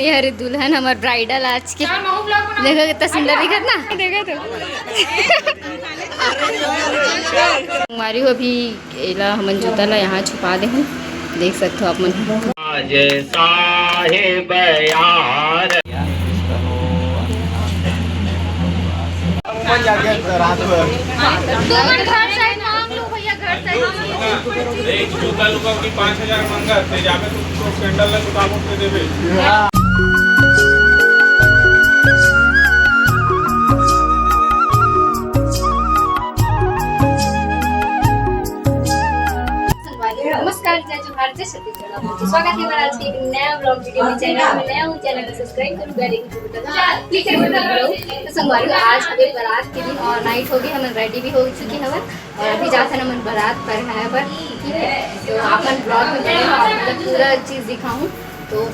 ये हरे दुल्हन हमार ब्राइडल आज के देखो कितना सुंदर दिखत ना। देखो तो हमारी हो अभी एला हमन जूता ला यहाँ छुपा दे हूँ, देख सकते हो आप मन। जूता लुका की 5000 मंगा ते जाके तुमको कैंडल ला दुकान पे देबे। नमस्कार, जय जोहार, जय सती जोड़ा। स्वागत है मेरा आज के एक नया ब्लॉग वीडियो में। चैनल में नया हूँ, चैनल को सब्सक्राइब करो, बेल आइकन को क्लिक करो। तो संगवारी आज हमें बारात के दिन और नाइट हो गई, हम रेडी भी हो चुके हैं और अभी जाते हैं हम बारात पर है पर ठीक है। तो अपन ब्लॉग में बने हो, आपको पूरा चीज़ दिखाऊँ तो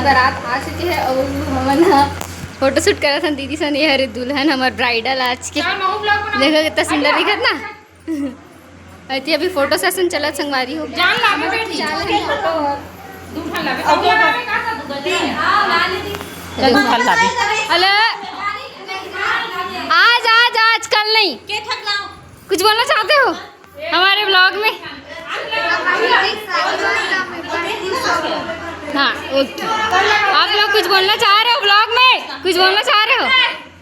बारात आ चुकी है और हमन फोटो शूट करा था दीदी सन। ये हरे दुल्हन हमार ब्राइडल आज के देखो कितना सुंदर दिखत ना। अति अभी फोटो सेशन चला संगवारी हो हेलो आज आज आज कल नहीं कुछ बोलना चाहते हो हमारे ब्लॉग में? हाँ ओके, आप लोग कुछ बोलना चाह रहे हो ब्लॉग में? कुछ बोलना चाह रहे हो?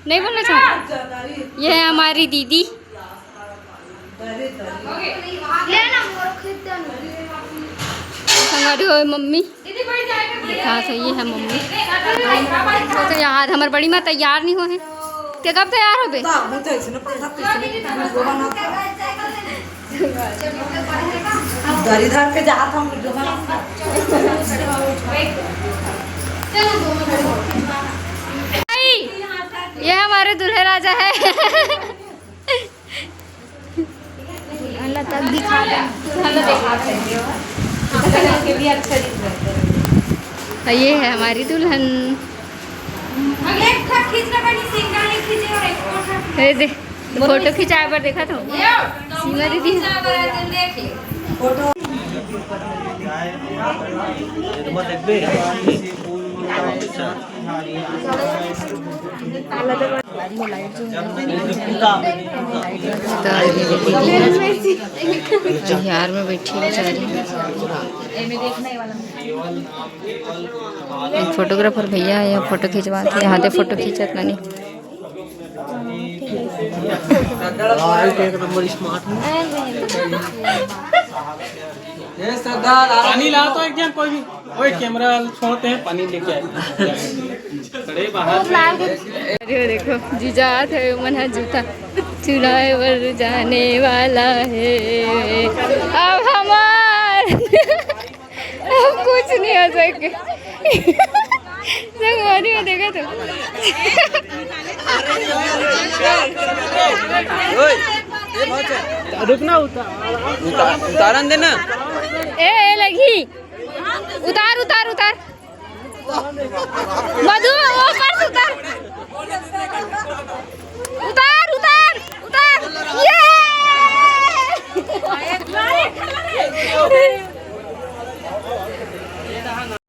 नहीं बोलना चाह रहे? ये है हमारी दीदी। हमारी हो मम्मी हाँ सही है मम्मी। तो यार हमारे बड़ी माँ तैयार नहीं हो है, क्या कब तैयार हो बे? दरिधर पे जाता हूँ ये हमारे दूल्हे राजा है। अल्लाह तक दिखा दे। ये है हमारी दुल्हन। दे फोटो खिंचाए पर देखा था सीमा दीदी। बिहार में बैठी बेचारी। एक फोटोग्राफर भैया है, फोटो खिंचवाते हाथे फोटो खींचत नहीं। पानी ला तो एक जन कोई भी ओए कैमरा छोड़ते हैं पानी लेके आए खड़े बाहर। अरे देखो जीजा थे मन जूता चुराए वर जाने वाला है अब हमार अब कुछ नहीं हो सके। संगवारी में देखा तो रुकना उतारन देना। ए लगी उतार उतार उतार मधु ऊपर से उतार उतार उतार उतार ये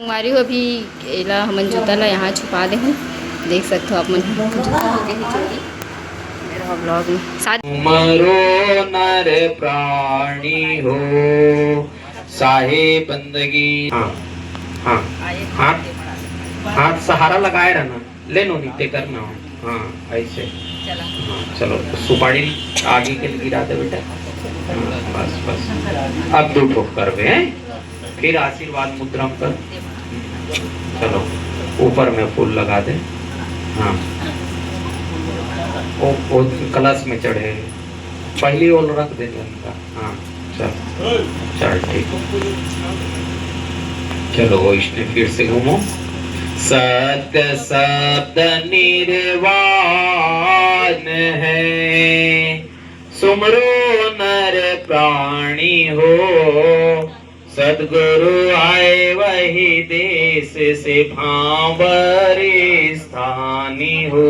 हमारी हो अभी एला हमन जूता ला यहाँ छुपा दे हैं, देख सकते हो आप मन जूता हो गए चोरी मेरा ब्लॉग में साथ। मरो नर प्राणी हो साहे बंदगी। हाँ हाँ हाथ हाथ सहारा लगाए रहना, ले नो नीचे करना। हाँ ऐसे हाँ, चलो सुपारी आगे के लिए गिरा दे बेटा। हाँ, बस बस अब 2 ठोक कर बे, फिर आशीर्वाद मुद्रा कर। चलो ऊपर में फूल लगा दे। हाँ वो कलश में चढ़े पहली ओर रख देने उनका। हाँ चल चल ठीक। चलो इसने फिर से घूमो। सत्य शब्द निर्वाण है सुमरो नर प्राणी हो सदगुरु आए वही देश से भांवरे स्थानी हो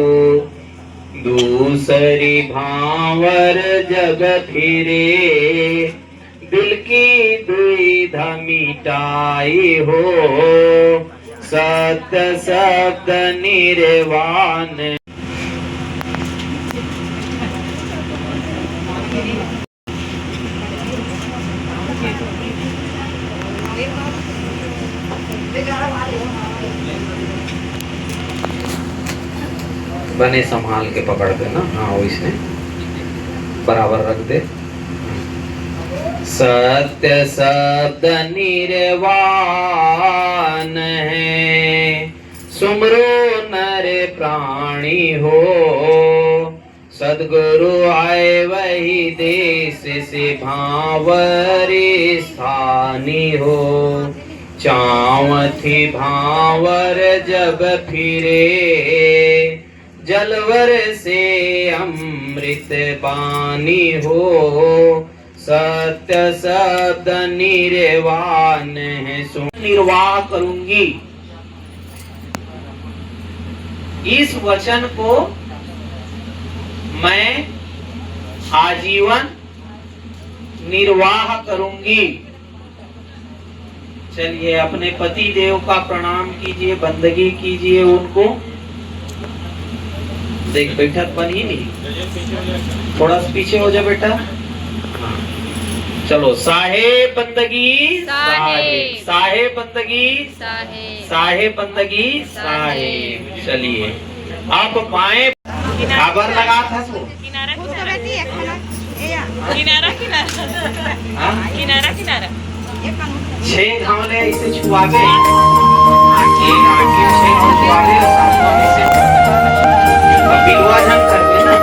दूसरी भांवर जग फिरे दिल की दुविधा मिटाई हो सत्य शब्द निर्वाण। बने संभाल के पकड़ दे ना। हाँ वो इसने बराबर रख दे। सत्य शब्द निर्वाण है सुमरो नर प्राणी हो सदगुरु आए वही देश से भांवरे स्थानी हो चावथी भांवर जब फिरे जलवर से अमृत बानी हो सत्य शब्द निर्वाण है निर्वाह करूंगी। इस वचन को मैं आजीवन निर्वाह करूंगी। चलिए अपने पति देव का प्रणाम कीजिए, बंदगी कीजिए उनको। देख बैठक बनी नहीं, थोड़ा पीछे हो जा बेटा। चलो साहे बंदगी साहे साहे बंदगी साहे साहे बंदगी साहे। चलिए आप पाए खबर लगा था सो किनारा किनारा किनारा 6 घाव ले इसे छुआवे आगे आगे 6 घाव छुआवे और 7 घाव इसे बिलवा जंग करवे ना।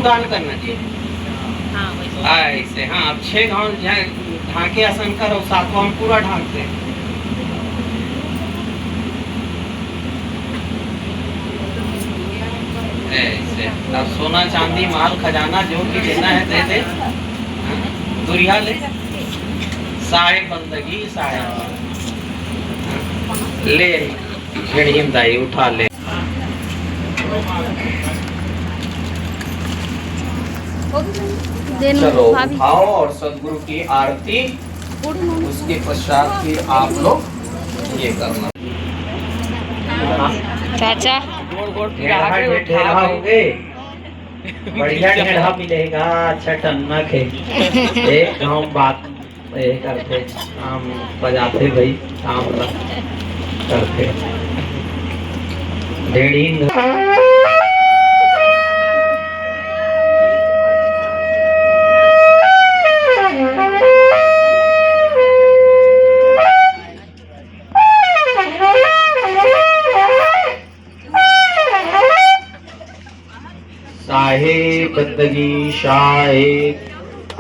उड़ान करना चाहिए। ऐसे हाँ, अब 6 घाव ढाके आसन करो, 7वां में पूरा ढाकते हैं। ऐसे अब सोना चांदी माल खजाना जो भी लेना है दे दे। दुरिया ले, साहेब बंदगी साहेब ले, झिड़िम दाई उठा ले। चलो उठाओ और सदगुरु की आरती, उसके पश्चात फिर आप लोग ये करना। चाचा ढेला होंगे, बढ़िया ढेला मिलेगा, अच्छा टन्नक है। एक गाँव बात ये करते, हम बजाते भाई, काम करते ढेड़ी साहेब बंदगी शाहे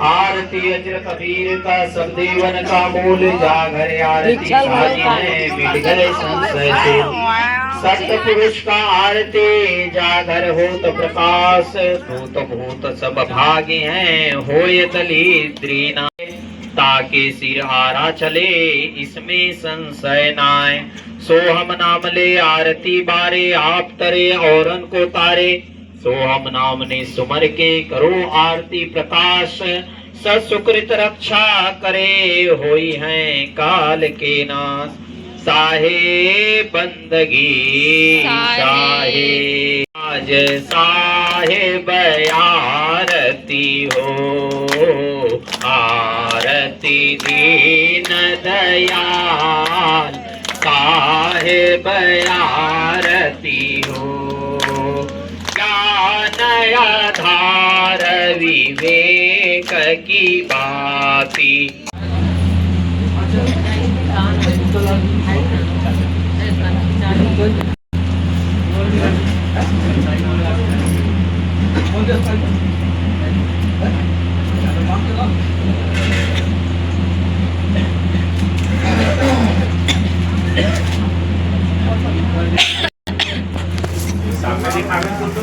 आरती अजर कबीर का सब देवन का मूल जागर आरती शाही है मिट गए संशय से सतपुरुष का आरती जागर हो तो प्रकाश भूत भूत सब भागे हैं होय दलिद्रीना ताके सिर हारा चले इसमें संशय नाय सोहम नाम ले आरती बारे आप तरे औरन को तारे सोहम नाम ने सुमर के करो आरती प्रकाश ससुकृत रक्षा करे होई है काल के नाश साहे बंदगी साहे आज साहेब आरती हो आरती दीन दयाल साहेब आरती हो आधार विवेक की बाती सामने दिखा रहे हो तो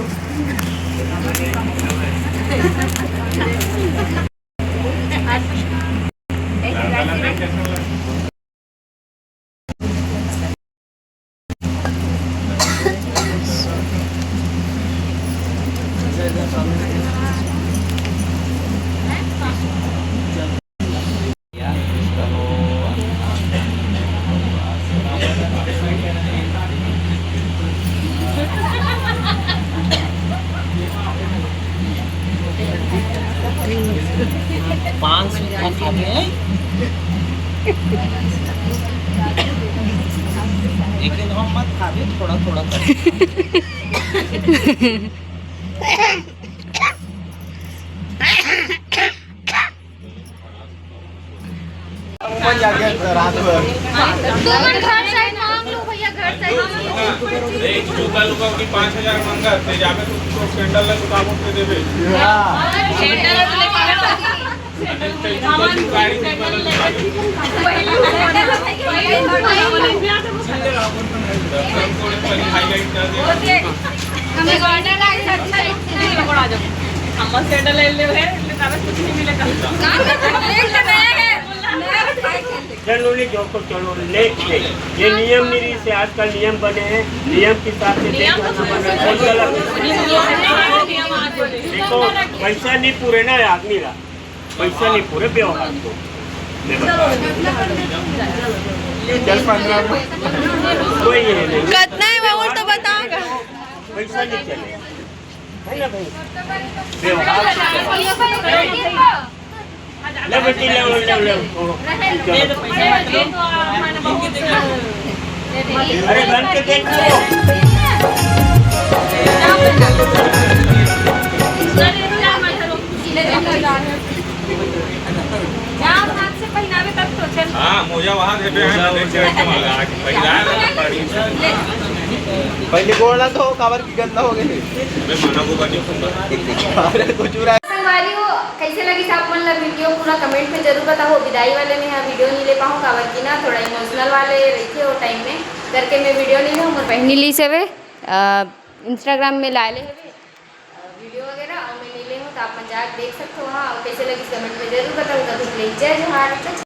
लेकिन हम मत खावे थोड़ा थोड़ा जूता लुका की 5000 मंगा ते जाबे तो कैंडल लग उताबो के देबे गाड़ी से हमें ऑर्डर आए अच्छा हम सेंडल ले ले है कुछ नहीं मिलेगा चलो ले ये नियम निरी से आजकल नियम बने हैं, नियम के साथ देखो पैसा नहीं पूरे ना आदमी का पैसा नहीं पूरे व्यवहार को कोई ये नहीं कितना है वो तो बताओ पैसा नहीं चले है ना भाई व्यवहार ले बेटी ले अरे बन के देखो हाँ मोजा वहाँ देते हैं पहले बोलना तो काबर की गंदा हो गए मैं माना को बनी कुछ रहा संगवारी हो कैसे लगी आप मन ला वीडियो पूरा कमेंट में जरूर बताओ। विदाई वाले में यहाँ वीडियो नहीं ले पाऊँ काबर की ना थोड़ा इमोशनल वाले रहते हो टाइम में करके मैं वीडियो नहीं लूँ। मोर बहनी ली से इंस्टाग्राम में ला ले वीडियो वगैरह और मैं नहीं ले हूँ तो आप जाकर देख सकते हो। हाँ कैसे लगी कमेंट में जरूर बताऊँगा। तो जय जोहार।